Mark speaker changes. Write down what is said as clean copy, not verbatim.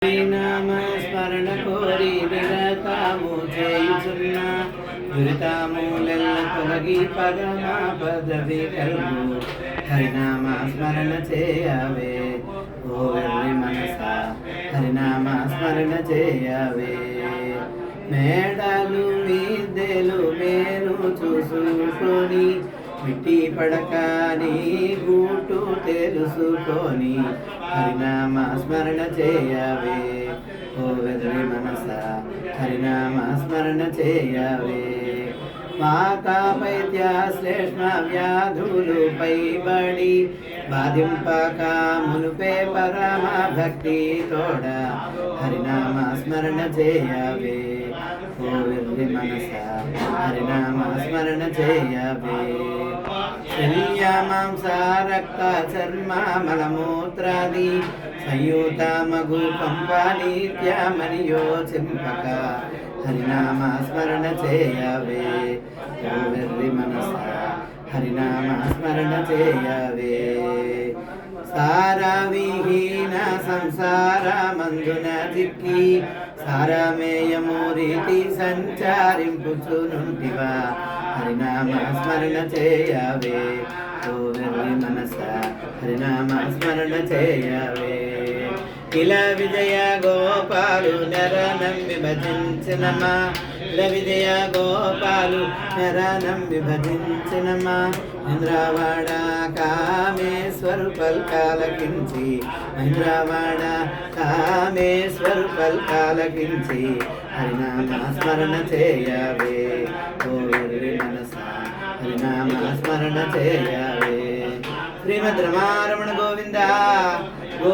Speaker 1: నామస్మరణ కోరి నిరతాము చేయుచున్న దురితాములెల్ల తొలగి పరమా పదవి కలుగు హరినామ స్మరణ చేయవే ఓ వెర్రి మనస హరినామ స్మరణ చేయవే మేడలు మీదెలు మేలు చూసుకొని మిట్టి పడకని గూటు తెలుసుకొని హరినామ స్మరణ చేయవే ఓ వెర్రి మనస హరినామ స్మరణ చేయవే మాతాపైత్య శ్లేష్మ వ్యాధులు పైబడి బాధింపక మునుపే పరమ భక్తి తోడ హరినామ స్మరణ చేయవే ఓ వెర్రి మనస హరినామ స్మరణ చేయవే శల్య మాంస రక్త చర్మ మలమూత్రాది సంయూత మగు పంప నిత్యమనియో చింపక హరినామ స్మరణ చేయవే ఓ వెర్రి మనస హరినామ స్మరణ చేయవే సారవిహీన సంసార మందున చిక్కి సారమేయము రీతి సంచారింపుచునుంటివా హరినామ స్మరణ చేయవే ఓ వెర్రి మనస హరినామ స్మరణ చేయవే కిల విజయ గోపాలు నరనం విభజించినమా కిల విజయ గోపాలు నరనం విభజించినమా ఇంద్రవాడ కామేశ్వరు పల్కాలకించి ఇంద్రవాడ కామేశ్వరు పల్కాలకించి హరినామ స్మరణ చేయవే ఓ వెర్రి మనస హరినామ స్మరణ చేయవే శ్రీమద్ రమారమణ గోవింద గో